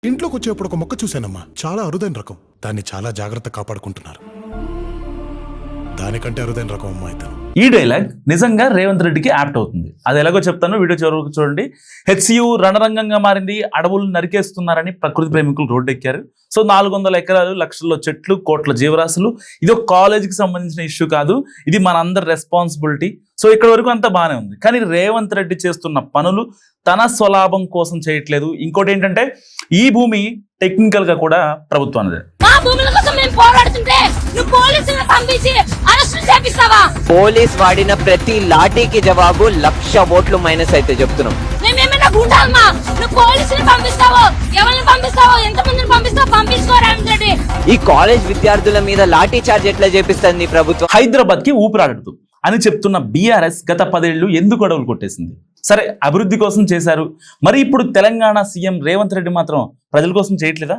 ఇంట్లోకి వచ్చేప్పుడు ఒక మొక్క చూశానమ్మా, చాలా అరుదైన రకం. దాన్ని చాలా జాగ్రత్త కాపాడుకుంటున్నారు. దానికంటే అరుదైన రకం అమ్మా ఇతను. ఈ డైలాగ్ నిజంగా రేవంత్ రెడ్డికి యాప్ట్ అవుతుంది. అది ఎలాగో చెప్తాను, వీడియో చివరకు చూడండి. హెచ్సియు రణరంగంగా మారింది, అడవులు నరికేస్తున్నారని ప్రకృతి ప్రేమికులు రోడ్డెక్కారు. సో 400 ఎకరాలు, లక్షల్లో చెట్లు, కోట్ల జీవరాశులు. ఇది ఒక కాలేజీకి సంబంధించిన ఇష్యూ కాదు, ఇది మన అందరి రెస్పాన్సిబిలిటీ. సో ఇక్కడ వరకు అంతా బాగానే ఉంది. కానీ రేవంత్ రెడ్డి చేస్తున్న పనులు తన స్వలాభం కోసం చేయట్లేదు. ఇంకోటి ఏంటంటే ఈ భూమి టెక్నికల్ గా కూడా ప్రభుత్వానిదే. పోలీస్ వాడిన ప్రతి లాఠీకి జవాబు 1,00,000 ఓట్లు మైనస్ అయితే చెప్తున్నాం. ఈ కాలేజ్ విద్యార్థుల మీద లాఠీ చార్జ్ ఎట్లా చేపిస్తుంది ప్రభుత్వం? హైదరాబాద్ కి ఊపిరాడదు అని చెప్తున్న బీఆర్ఎస్ గత 10 ఏళ్లు ఎందుకు అడవులు కొట్టేసింది? సరే, అభివృద్ధి కోసం చేశారు. మరి ఇప్పుడు తెలంగాణ సీఎం రేవంత్ రెడ్డి మాత్రం ప్రజల కోసం చేయట్లేదా?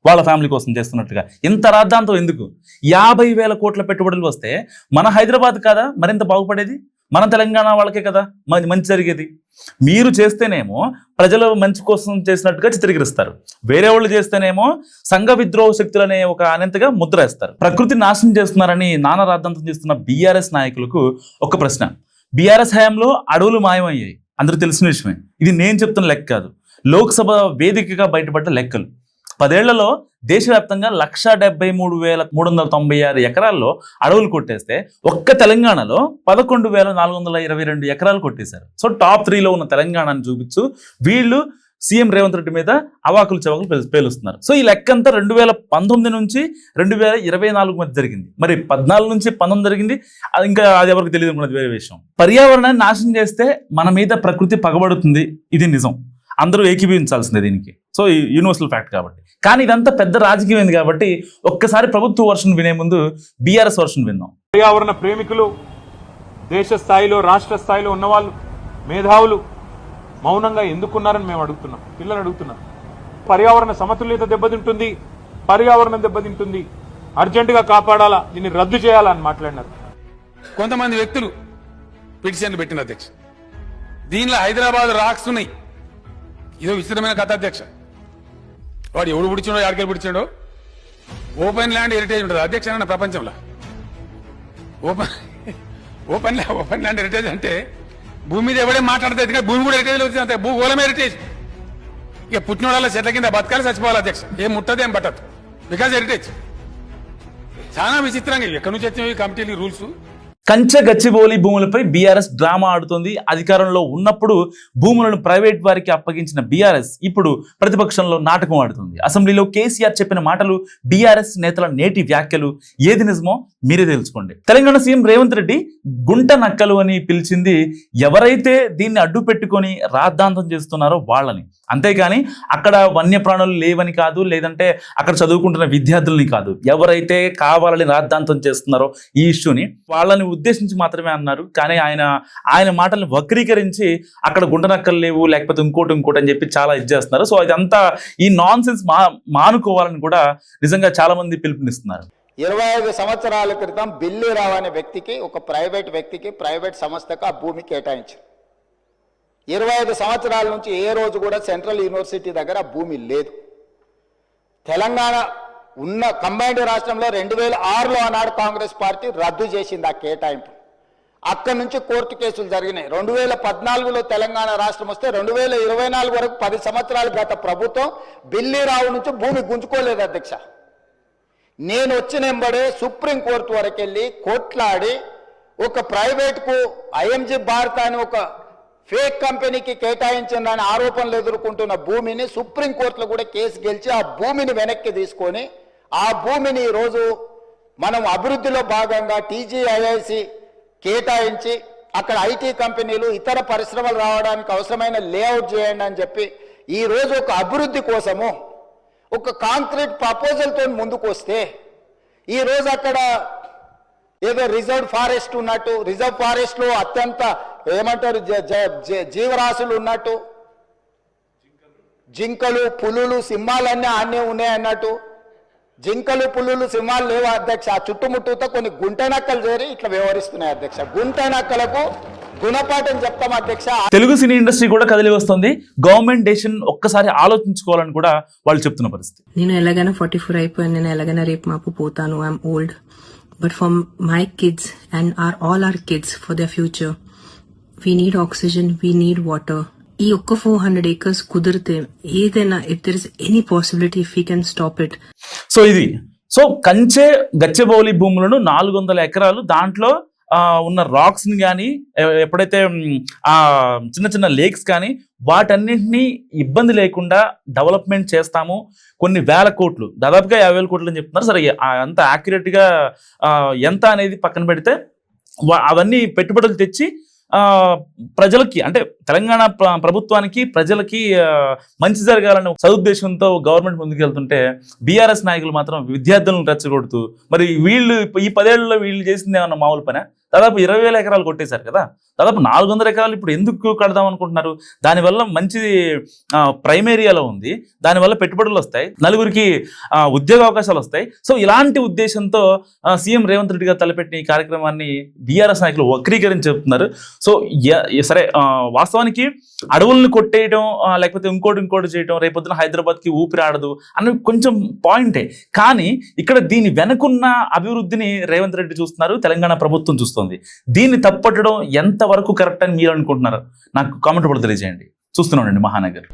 వాళ్ళ ఫ్యామిలీ కోసం చేస్తున్నట్టుగా ఇంత రాద్ధాంతం ఎందుకు? 50,000 కోట్ల పెట్టుబడులు వస్తే మన హైదరాబాద్ కదా మరింత బాగుపడేది, మన తెలంగాణ వాళ్ళకే కదా మంచి జరిగేది. మీరు చేస్తేనేమో ప్రజల మంచి కోసం చేసినట్టుగా చిత్రీకరిస్తారు, వేరే వాళ్ళు చేస్తేనేమో సంఘ విద్రోహ శక్తులనే ఒక అనంతగా ముద్ర వేస్తారు. ప్రకృతి నాశనం చేస్తున్నారని నానా రాద్ధాంతం చేస్తున్న బీఆర్ఎస్ నాయకులకు ఒక ప్రశ్న. బీఆర్ఎస్ హయాంలో అడవులు మాయమయ్యాయి, అందరూ తెలిసిన విషయమే. ఇది నేను చెప్తున్న లెక్క కాదు, లోక్సభ వేదికగా బయటపడ్డ లెక్కలు. 10 ఏళ్లలో దేశవ్యాప్తంగా 1,73,396 ఎకరాల్లో అడవులు కొట్టేస్తే ఒక్క తెలంగాణలో 11,422 ఎకరాలు కొట్టేశారు. సో టాప్ 3లో ఉన్న తెలంగాణని చూపించు వీళ్ళు సీఎం రేవంత్ రెడ్డి మీద అవాకులు చవాకులు పేలుస్తున్నారు. సో ఈ లెక్క అంతా 2019 నుంచి 2024 మధ్య జరిగింది. మరి 14 నుంచి 19 జరిగింది, అది ఇంకా అది ఎవరికి తెలియదు, ఉన్నది వేరే విషయం. పర్యావరణాన్ని నాశనం చేస్తే మన మీద ప్రకృతి పగబడుతుంది, ఇది నిజం, అందరూ ఏకీభవించాల్సిందే దీనికి. సో యూనివర్సల్ ఫ్యాక్ట్ కాబట్టి. కానీ ఇదంతా పెద్ద రాజకీయం అయింది కాబట్టి ఒక్కసారి ప్రభుత్వ వర్షన్ వినే ముందు బీఆర్ఎస్ వర్షన్ విందాం. పర్యావరణ ప్రేమికులు, దేశ స్థాయిలో రాష్ట్ర స్థాయిలో ఉన్నవాళ్ళు, మేధావులు మౌనంగా ఎందుకున్నారని మేము అడుగుతున్నాం, పిల్లలు అడుగుతున్నాం. పర్యావరణ సమతుల్యత దెబ్బతింటుంది, పర్యావరణం దెబ్బతింటుంది, అర్జెంటుగా కాపాడాలా, దీన్ని రద్దు చేయాలా అని మాట్లాడినారు కొంతమంది వ్యక్తులు. పిటిషన్లు పెట్టిన అధ్యక్ష, దీనిలో హైదరాబాద్ రాక్స్ ఉన్నాయి. ఇదో విచిత్రమైన కథ అధ్యక్ష. వాడు ఎవడు పిడిచాడో, ఎక్కడికి పిడిచాడో. ఓపెన్ ల్యాండ్ హెరిటేజ్ ఉంటుంది అధ్యక్ష నా ప్రపంచంలో. ఓపెన్ ల్యాండ్ హెరిటేజ్ అంటే భూమి మీద ఎవడే మాట్లాడితే భూమి కూడా హెరిటేజ్ వచ్చింది, అంతే. భూగోళం హెరిటేజ్. ఇక పుట్టినోళ్ళ చెట్ల కింద బతకాలి, చచ్చిపోవాలి అధ్యక్ష. ఏం ముట్టదు, ఏం పట్టదు, బికాజ్ హెరిటేజ్. చాలా విచిత్రంగా ఎక్కడి నుంచి వచ్చిన కమిటీలు రూల్స్. కంచె గచ్చిబౌలి భూములపై బీఆర్ఎస్ డ్రామా ఆడుతోంది. అధికారంలో ఉన్నప్పుడు భూములను ప్రైవేట్ వారికి అప్పగించిన బీఆర్ఎస్ ఇప్పుడు ప్రతిపక్షంలో నాటకం ఆడుతుంది. అసెంబ్లీలో కేసీఆర్ చెప్పిన మాటలు, బీఆర్ఎస్ నేతల నేటి వ్యాఖ్యలు, ఏది నిజమో మీరే తెలుసుకోండి. తెలంగాణ సీఎం రేవంత్ రెడ్డి గుంట నక్కలు అని పిలిచింది ఎవరైతే దీన్ని అడ్డు పెట్టుకొని రాద్ధాంతం చేస్తున్నారో వాళ్ళని, అంతేకాని అక్కడ వన్యప్రాణులు లేవని కాదు, లేదంటే అక్కడ చదువుకుంటున్న విద్యార్థులని కాదు. ఎవరైతే కావాలని రాద్ధాంతం చేస్తున్నారో ఈ ఇష్యూని వాళ్ళని ఉద్దేశించి మాత్రమే అన్నారు. కానీ ఆయన మాటలను వక్రీకరించి అక్కడ గుంట నక్కలు లేవు, లేకపోతే ఇంకోటి అని చెప్పి చాలా ఇది చేస్తున్నారు. సో ఇదంతా ఈ నాన్ సెన్స్ మానుకోవాలని కూడా నిజంగా చాలా మంది పిలుపునిస్తున్నారు. 25 సంవత్సరాల క్రితం బిల్లీరావు అనే వ్యక్తికి, ఒక ప్రైవేట్ వ్యక్తికి, ప్రైవేట్ సంస్థకు ఆ భూమి కేటాయించారు. 25 సంవత్సరాల నుంచి ఏ రోజు కూడా సెంట్రల్ యూనివర్సిటీ దగ్గర ఆ భూమి లేదు. తెలంగాణ ఉన్న కంబైన్డ్ రాష్ట్రంలో 2006లో ఆనాడు కాంగ్రెస్ పార్టీ రద్దు చేసింది ఆ కేటాయింపు. అక్కడి నుంచి కోర్టు కేసులు జరిగినాయి. 2014లో తెలంగాణ రాష్ట్రం వస్తే 2024 వరకు 10 సంవత్సరాలు గత ప్రభుత్వం బిల్లీరావు నుంచి భూమి గుంజుకోలేదు అధ్యక్ష. నేను వచ్చిన వెంబడే సుప్రీంకోర్టు వరకు వెళ్ళి కొట్లాడి ఒక ప్రైవేట్కు ఐఎంజీ భారత్ అని ఒక ఫేక్ కంపెనీకి కేటాయించిందని ఆరోపణలు ఎదుర్కొంటున్న భూమిని సుప్రీంకోర్టులో కూడా కేసు గెలిచి ఆ భూమిని వెనక్కి తీసుకొని ఆ భూమిని ఈరోజు మనం అభివృద్ధిలో భాగంగా టీజీఐఐసి కేటాయించి అక్కడ ఐటీ కంపెనీలు, ఇతర పరిశ్రమలు రావడానికి అవసరమైన లేఅవుట్ చేయండి అని చెప్పి ఈరోజు ఒక అభివృద్ధి కోసము ఒక కాంక్రీట్ ప్రపోజల్తో ముందుకు వస్తే ఈరోజు అక్కడ ఏదో రిజర్వ్ ఫారెస్ట్ ఉన్నట్టు, రిజర్వ్ ఫారెస్ట్లో అత్యంత ఏమంటారు జీవరాశులు ఉన్నట్టు, జింకలు, పులులు, సింహాలన్నీ ఆనే ఉన్నాయి అన్నట్టు. జింకలు, పులులు, సింహాలు లేవు అధ్యక్ష. ఆ చుట్టుముట్టుతో కొన్ని గుంట నక్కలు చేరి ఇట్లా వ్యవహరిస్తున్నాయి అధ్యక్ష. గుంట నక్కలకు గుణపాఠం చెప్తాం అధ్యక్ష. తెలుగు సినీ ఇండస్ట్రీ కూడా కదిలి వస్తుంది. గవర్నమెంట్ డెసిషన్ ఒక్కసారి ఆలోచించుకోవాలని కూడా వాళ్ళు చెప్తున్న పరిస్థితి. నేను ఎలాగైనా 44 అయిపోయాను, నేను ఎలాగైనా రేపు మాపు పోతాను, I'm old, but for my kids and all our kids for their future we need oxygen, we need water. ఈ ఒక్క 400 acres కుదిరితే ఏదైనా, if there is any possibility, if we can stop it. So Kancha Gachibowli భూములను 400 ఎకరాలు, దాంట్లో ఉన్న racks ని కానీ, ఎప్పుడైతే ఆ చిన్న చిన్న లేక్స్ కానీ, వాటన్నింటినీ ఇబ్బంది లేకుండా డెవలప్మెంట్ చేస్తాము. కొన్ని వేల కోట్లు, దాదాపుగా 50,000 కోట్లు అని చెప్తున్నారు. సరే అంత యాక్యురేట్ గా ఎంత అనేది పక్కన పెడితే అవన్నీ పెట్టుబడులు తెచ్చి ప్రజలకి, అంటే తెలంగాణ ప్రభుత్వానికి, ప్రజలకి మంచి జరగాలనే సదుద్దేశంతో గవర్నమెంట్ ముందుకెళ్తుంటే బీఆర్ఎస్ నాయకులు మాత్రం విద్యార్థులను రెచ్చగొడుతూ, మరి వీళ్ళు ఈ 10 ఏళ్లలో వీళ్ళు చేసింది ఏమన్నా మామూలు పనే? దాదాపు 20,000 ఎకరాలు కొట్టేశారు కదా. దాదాపు 400 ఎకరాలు ఇప్పుడు ఎందుకు కడదాం అనుకుంటున్నారు? దానివల్ల మంచి ప్రైమ్ ఏరియాలో ఉంది, దానివల్ల పెట్టుబడులు వస్తాయి, నలుగురికి ఉద్యోగ అవకాశాలు వస్తాయి. సో ఇలాంటి ఉద్దేశంతో సీఎం రేవంత్ రెడ్డి గారు తలపెట్టిన ఈ కార్యక్రమాన్ని బీఆర్ఎస్ నాయకులు వక్రీకరించి చెప్తున్నారు. సో సరే, వాస్తవానికి అడవులను కొట్టేయడం, లేకపోతే ఇంకోటి చేయడం రేపొద్దున హైదరాబాద్కి ఊపిరాడదు అన్న కొంచెం పాయింటే. కానీ ఇక్కడ దీని వెనుకున్న అభివృద్ధిని రేవంత్ రెడ్డి చూస్తున్నారు, తెలంగాణ ప్రభుత్వం చూస్తుంది. దీన్ని తప్పట్టడం ఎంత వరకు కరెక్ట్ అని మీరు అనుకుంటున్నారు? నాకు కామెంట్ కూడా తెలియజేయండి. చూస్తున్నానండి మహానగర్.